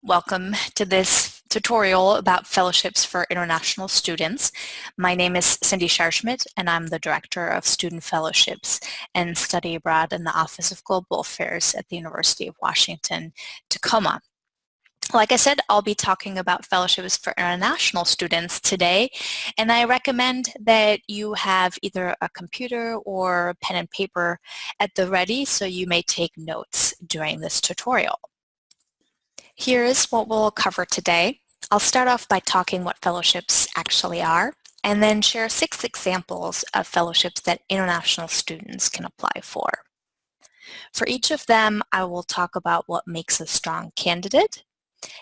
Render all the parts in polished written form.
Welcome to this tutorial about fellowships for international students. My name is Cindy Scharschmidt and I'm the Director of Student Fellowships and Study Abroad in the Office of Global Affairs at the University of Washington, Tacoma. Like I said, I'll be talking about fellowships for international students today, and I recommend that you have either a computer or pen and paper at the ready so you may take notes during this tutorial. Here's what we'll cover today. I'll start off by talking what fellowships actually are, and then share 6 examples of fellowships that international students can apply for. For each of them, I will talk about what makes a strong candidate,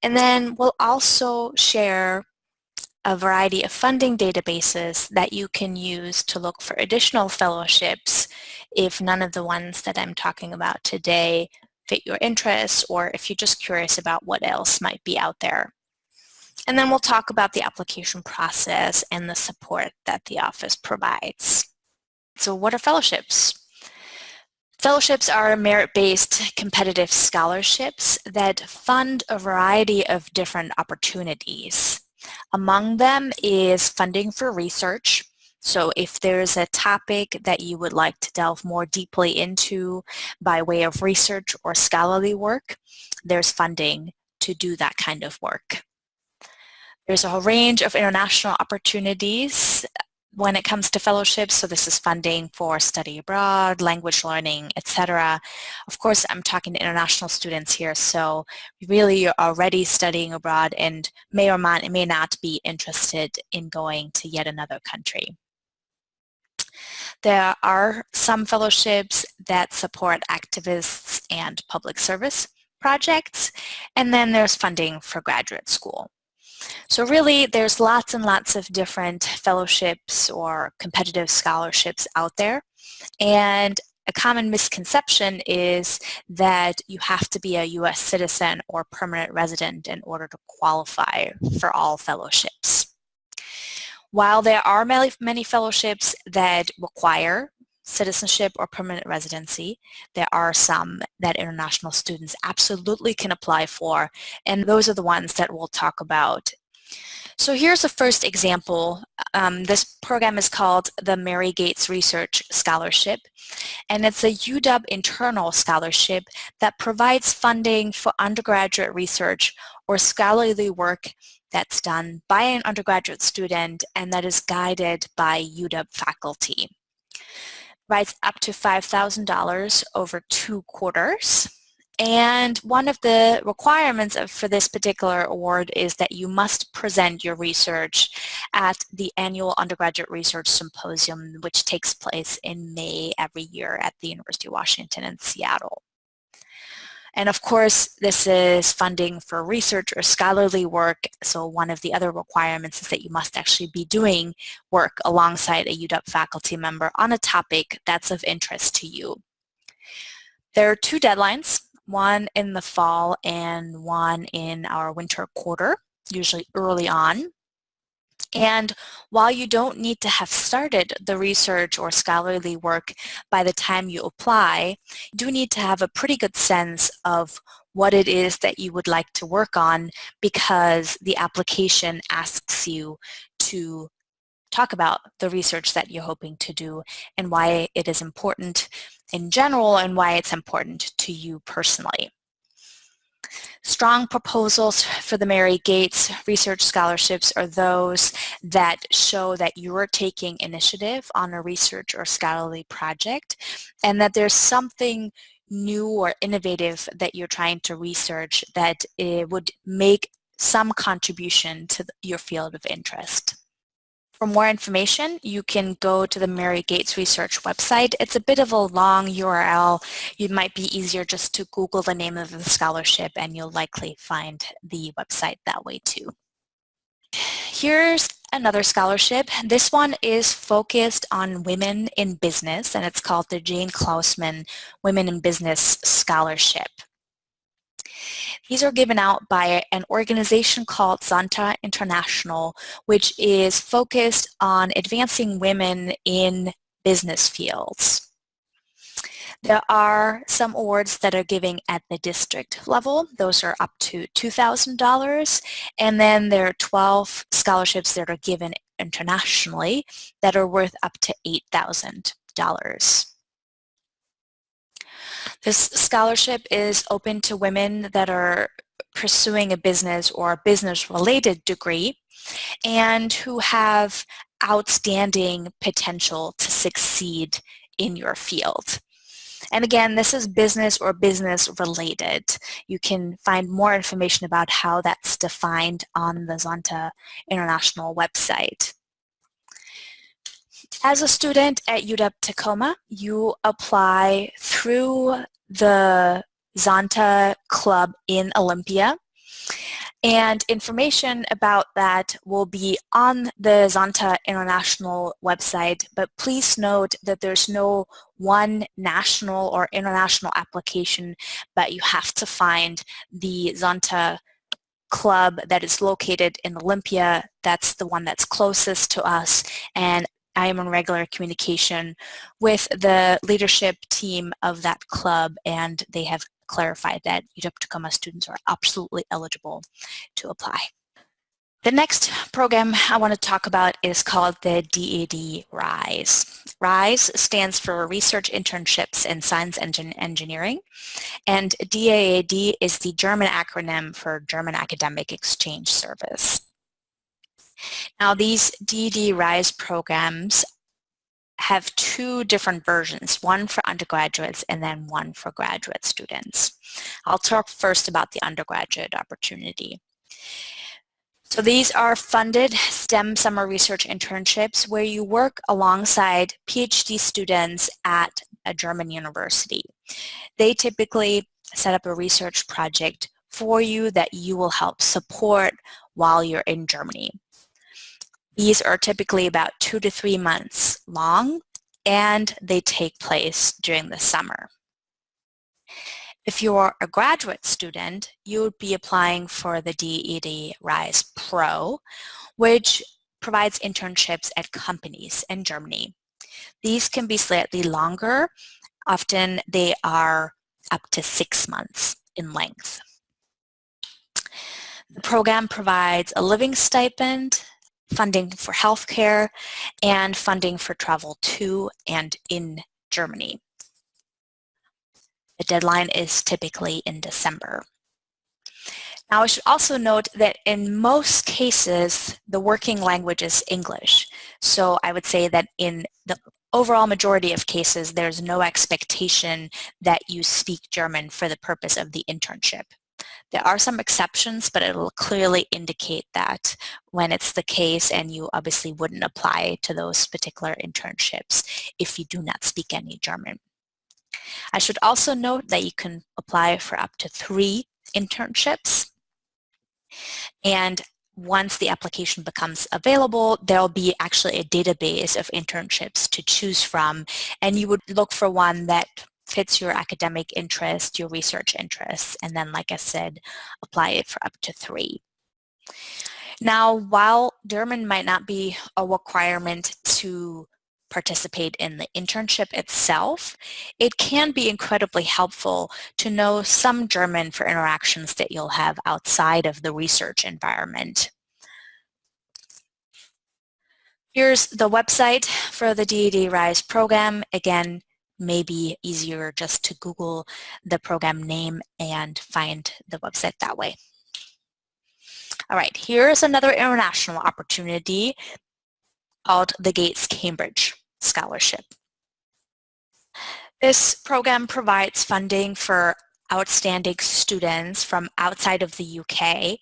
and then we'll also share a variety of funding databases that you can use to look for additional fellowships if none of the ones that I'm talking about today fit your interests, or if you're just curious about what else might be out there. And then we'll talk about the application process and the support that the office provides. So what are fellowships? Fellowships are merit-based competitive scholarships that fund a variety of different opportunities. Among them is funding for research. So if there's a topic that you would like to delve more deeply into by way of research or scholarly work, there's funding to do that kind of work. There's a range of international opportunities when it comes to fellowships, so this is funding for study abroad, language learning, etc. Of course, I'm talking to international students here, so really you're already studying abroad and may or may not be interested in going to yet another country. There are some fellowships that support activists and public service projects, and then there's funding for graduate school. So really, there's lots and lots of different fellowships or competitive scholarships out there, and a common misconception is that you have to be a U.S. citizen or permanent resident in order to qualify for all fellowships. While there are many fellowships that require citizenship or permanent residency, there are some that international students absolutely can apply for, and those are the ones that we'll talk about. So here's the first example. This program is called the Mary Gates Research Scholarship, and it's a UW internal scholarship that provides funding for undergraduate research or scholarly work that's done by an undergraduate student and that is guided by UW faculty. Provides up to $5,000 over 2 quarters. And one of the requirements for this particular award is that you must present your research at the annual undergraduate research symposium, which takes place in May every year at the University of Washington in Seattle. And of course, this is funding for research or scholarly work, so one of the other requirements is that you must actually be doing work alongside a UW faculty member on a topic that's of interest to you. There are 2 deadlines, one in the fall and one in our winter quarter, usually early on. And while you don't need to have started the research or scholarly work by the time you apply, you do need to have a pretty good sense of what it is that you would like to work on, because the application asks you to talk about the research that you're hoping to do and why it is important in general and why it's important to you personally. Strong proposals for the Mary Gates Research Scholarships are those that show that you're taking initiative on a research or scholarly project and that there's something new or innovative that you're trying to research that it would make some contribution to your field of interest. For more information, you can go to the Mary Gates Research website. It's a bit of a long URL. It might be easier just to Google the name of the scholarship and you'll likely find the website that way too. Here's another scholarship. This one is focused on women in business, and it's called the Jane Klausman Women in Business Scholarship. These are given out by an organization called Zonta International, which is focused on advancing women in business fields. There are some awards that are giving at the district level. Those are up to $2,000. And then there are 12 scholarships that are given internationally that are worth up to $8,000. This scholarship is open to women that are pursuing a business or a business-related degree and who have outstanding potential to succeed in your field. And again, this is business or business related. You can find more information about how that's defined on the Zonta International website. As a student at UW-Tacoma, you apply through the Zonta Club in Olympia. And information about that will be on the Zonta International website, but please note that there's no one national or international application, but you have to find the Zonta Club that is located in Olympia. That's the one that's closest to us, and I am in regular communication with the leadership team of that club, and they have clarified that UW-Tacoma students are absolutely eligible to apply. The next program I want to talk about is called the DAAD RISE. RISE stands for Research Internships in Science and Engineering, and DAAD is the German acronym for German Academic Exchange Service. Now, these DAAD RISE programs have two different versions, one for undergraduates and then one for graduate students. I'll talk first about the undergraduate opportunity. So these are funded STEM summer research internships where you work alongside PhD students at a German university. They typically set up a research project for you that you will help support while you're in Germany. These are typically about 2 to 3 months long, and they take place during the summer. If you're a graduate student, you would be applying for the DAAD RISE Pro, which provides internships at companies in Germany. These can be slightly longer. Often they are up to 6 months in length. The program provides a living stipend, funding for healthcare, and funding for travel to and in Germany. The deadline is typically in December. Now, I should also note that in most cases, the working language is English. So I would say that in the overall majority of cases, there's no expectation that you speak German for the purpose of the internship. There are some exceptions, but it will clearly indicate that when it's the case, and you obviously wouldn't apply to those particular internships if you do not speak any German. I should also note that you can apply for up to 3 internships. And once the application becomes available, there'll be actually a database of internships to choose from, and you would look for one that fits your academic interest, your research interests, and then, like I said, apply it for up to 3. Now, while German might not be a requirement to participate in the internship itself, it can be incredibly helpful to know some German for interactions that you'll have outside of the research environment. Here's the website for the DAAD RISE program. Again, maybe easier just to Google the program name and find the website that way. All right, here's another international opportunity called the Gates Cambridge Scholarship. This program provides funding for outstanding students from outside of the UK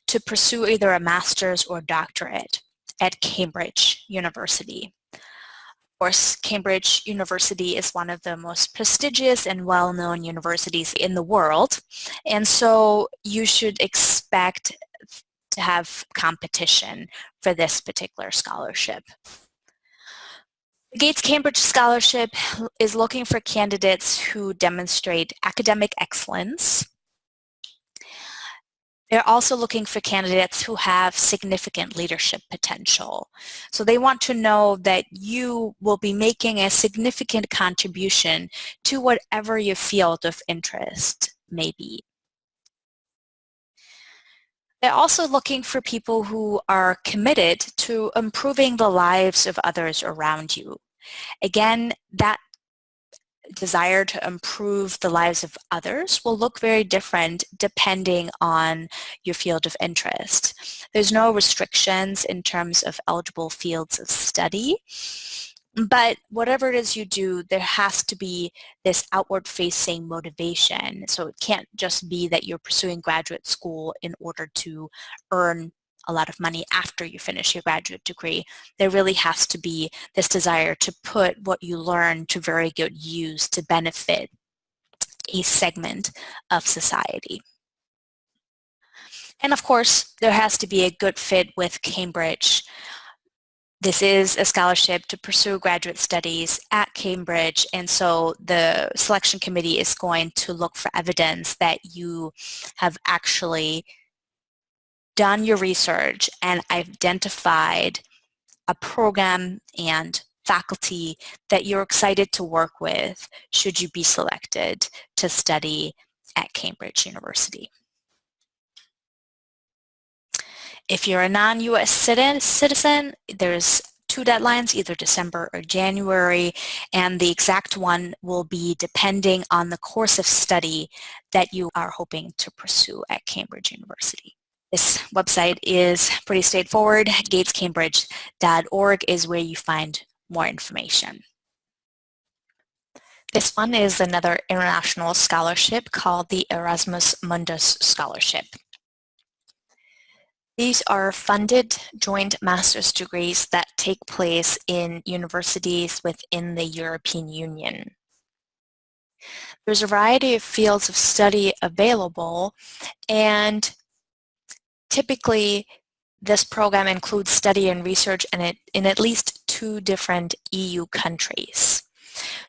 to pursue either a master's or doctorate at Cambridge University. Of course, Cambridge University is one of the most prestigious and well-known universities in the world, and so you should expect to have competition for this particular scholarship. The Gates Cambridge Scholarship is looking for candidates who demonstrate academic excellence. They're also looking for candidates who have significant leadership potential. So they want to know that you will be making a significant contribution to whatever your field of interest may be. They're also looking for people who are committed to improving the lives of others around you. Again, that desire to improve the lives of others will look very different depending on your field of interest. There's no restrictions in terms of eligible fields of study, but whatever it is you do, there has to be this outward-facing motivation. So it can't just be that you're pursuing graduate school in order to earn a lot of money after you finish your graduate degree. There really has to be this desire to put what you learn to very good use to benefit a segment of society. And of course, there has to be a good fit with Cambridge. This is a scholarship to pursue graduate studies at Cambridge, and so the selection committee is going to look for evidence that you have actually done your research and identified a program and faculty that you're excited to work with should you be selected to study at Cambridge University. If you're a non-US citizen, there's 2 deadlines, either December or January, and the exact one will be depending on the course of study that you are hoping to pursue at Cambridge University. This website is pretty straightforward. gatescambridge.org is where you find more information. This one is another international scholarship called the Erasmus Mundus Scholarship. These are funded joint master's degrees that take place in universities within the European Union. There's a variety of fields of study available, and typically this program includes study and research in at least 2 different EU countries.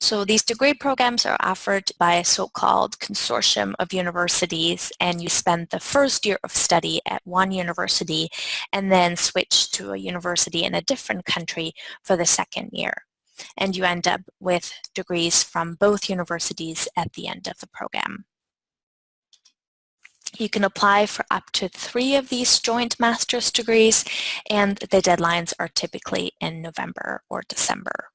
So these degree programs are offered by a so-called consortium of universities, and you spend the first year of study at one university and then switch to a university in a different country for the second year. And you end up with degrees from both universities at the end of the program. You can apply for up to 3 of these joint master's degrees, and the deadlines are typically in November or December.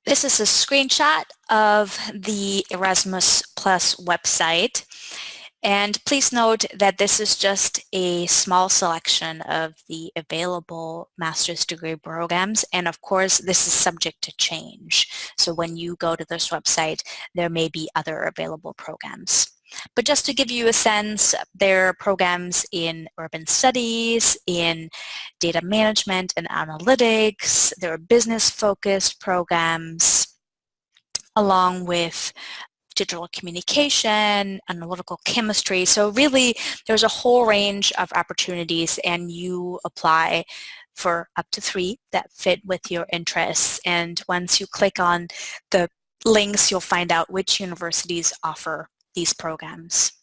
This is a screenshot of the Erasmus Plus website, and please note that this is just a small selection of the available master's degree programs, and of course this is subject to change. So when you go to this website, there may be other available programs. But just to give you a sense, there are programs in urban studies, in data management and analytics, there are business-focused programs, along with digital communication, analytical chemistry. So really, there's a whole range of opportunities, and you apply for up to 3 that fit with your interests. And once you click on the links, you'll find out which universities offer these programs.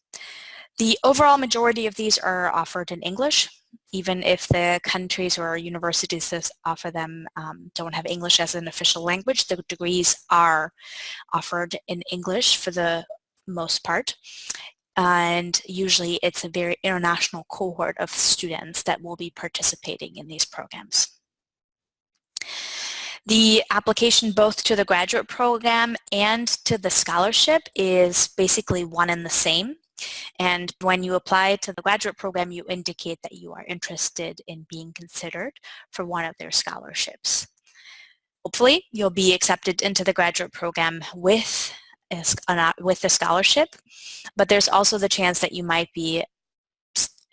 The overall majority of these are offered in English, even if the countries or universities that offer them don't have English as an official language. The degrees are offered in English for the most part, and usually it's a very international cohort of students that will be participating in these programs. The application both to the graduate program and to the scholarship is basically one and the same. And when you apply to the graduate program, you indicate that you are interested in being considered for one of their scholarships. Hopefully, you'll be accepted into the graduate program with the scholarship, but there's also the chance that you might be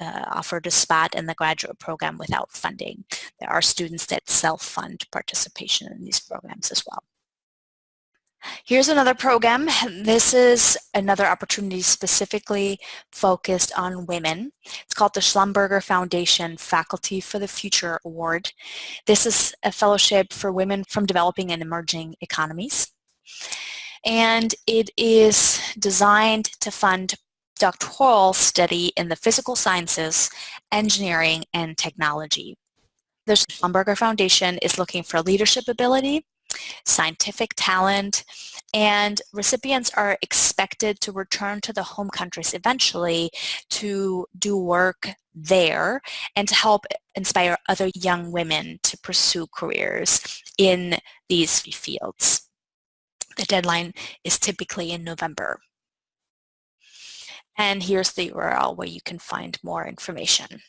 offered a spot in the graduate program without funding. There are students that self-fund participation in these programs as well. Here's another program. This is another opportunity specifically focused on women. It's called the Schlumberger Foundation Faculty for the Future Award. This is a fellowship for women from developing and emerging economies. And it is designed to fund doctoral study in the physical sciences, engineering, and technology. The Schlumberger Foundation is looking for leadership ability, scientific talent, and recipients are expected to return to the home countries eventually to do work there and to help inspire other young women to pursue careers in these fields. The deadline is typically in November. And here's the URL where you can find more information.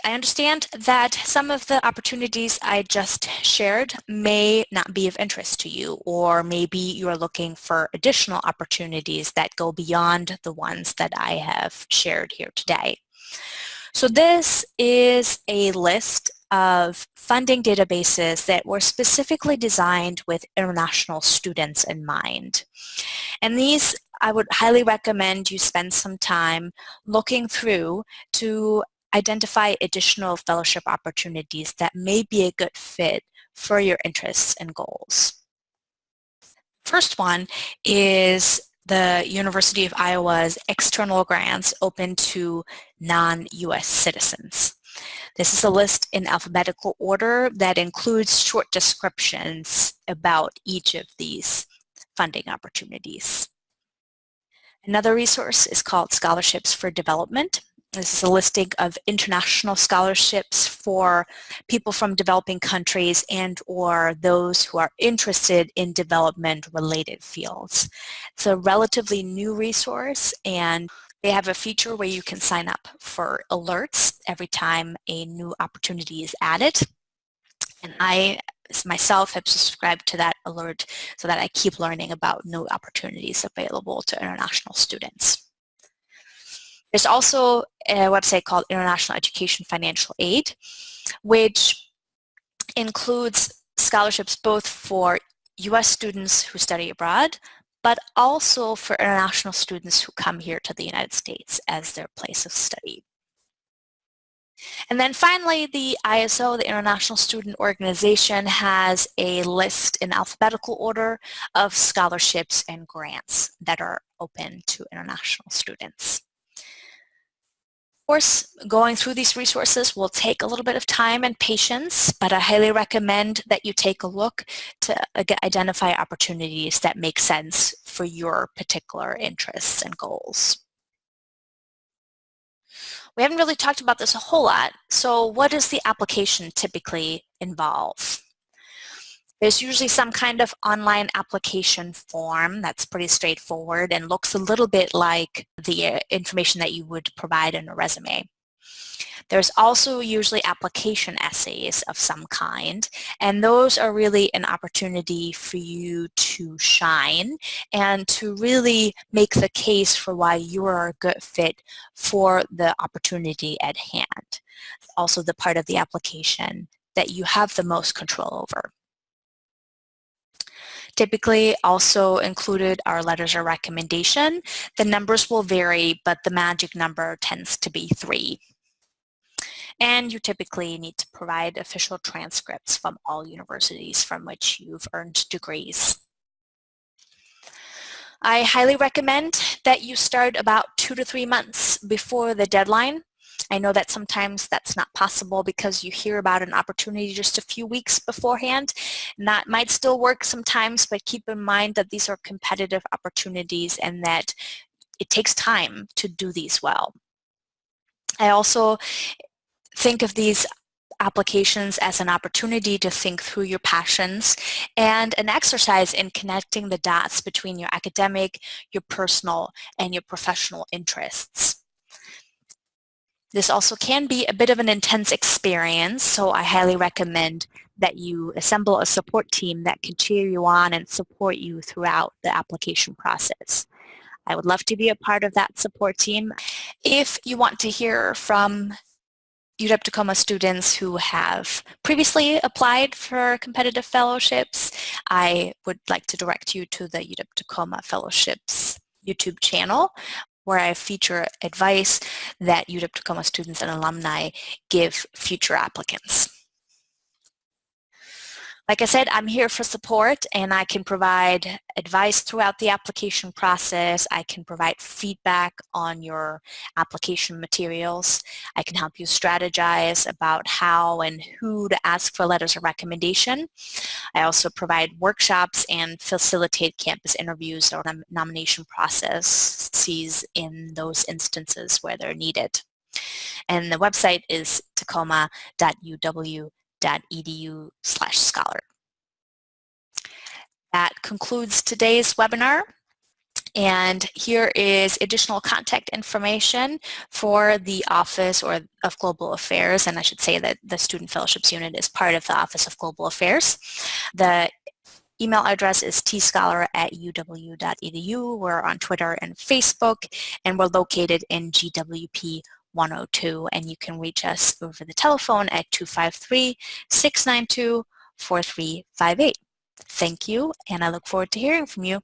I understand that some of the opportunities I just shared may not be of interest to you, or maybe you're looking for additional opportunities that go beyond the ones that I have shared here today. So this is a list of funding databases that were specifically designed with international students in mind. And these, I would highly recommend you spend some time looking through to identify additional fellowship opportunities that may be a good fit for your interests and goals. First one is the University of Iowa's external grants open to non-U.S. citizens. This is a list in alphabetical order that includes short descriptions about each of these funding opportunities. Another resource is called Scholarships for Development. This is a listing of international scholarships for people from developing countries and or those who are interested in development-related fields. It's a relatively new resource, and they have a feature where you can sign up for alerts every time a new opportunity is added. And I myself have subscribed to that alert so that I keep learning about new opportunities available to international students. There's also a website called International Education Financial Aid, which includes scholarships both for U.S. students who study abroad, but also for international students who come here to the United States as their place of study. And then finally, the ISO, the International Student Organization, has a list in alphabetical order of scholarships and grants that are open to international students. Of course, going through these resources will take a little bit of time and patience, but I highly recommend that you take a look to identify opportunities that make sense for your particular interests and goals. We haven't really talked about this a whole lot, so what does the application typically involve? There's usually some kind of online application form that's pretty straightforward and looks a little bit like the information that you would provide in a resume. There's also usually application essays of some kind, and those are really an opportunity for you to shine and to really make the case for why you are a good fit for the opportunity at hand. It's also the part of the application that you have the most control over. Typically also included are letters of recommendation. The numbers will vary, but the magic number tends to be 3. And you typically need to provide official transcripts from all universities from which you've earned degrees. I highly recommend that you start about 2 to 3 months before the deadline. I know that sometimes that's not possible because you hear about an opportunity just a few weeks beforehand, and that might still work sometimes, but keep in mind that these are competitive opportunities and that it takes time to do these well. I also think of these applications as an opportunity to think through your passions and an exercise in connecting the dots between your academic, your personal, and your professional interests. This also can be a bit of an intense experience, so I highly recommend that you assemble a support team that can cheer you on and support you throughout the application process. I would love to be a part of that support team. If you want to hear from UW-Tacoma students who have previously applied for competitive fellowships, I would like to direct you to the UW-Tacoma Fellowships YouTube channel, where I feature advice that UW-Tacoma students and alumni give future applicants. Like I said, I'm here for support, and I can provide advice throughout the application process. I can provide feedback on your application materials. I can help you strategize about how and who to ask for letters of recommendation. I also provide workshops and facilitate campus interviews or nomination processes in those instances where they're needed. And the website is tacoma.uw.edu/scholar. That concludes today's webinar. And here is additional contact information for the Office of Global Affairs, and I should say that the Student Fellowships Unit is part of the Office of Global Affairs. The email address is tscholar@uw.edu. We're on Twitter and Facebook, and we're located in GWP 102, and you can reach us over the telephone at 253-692-4358. Thank you, and I look forward to hearing from you.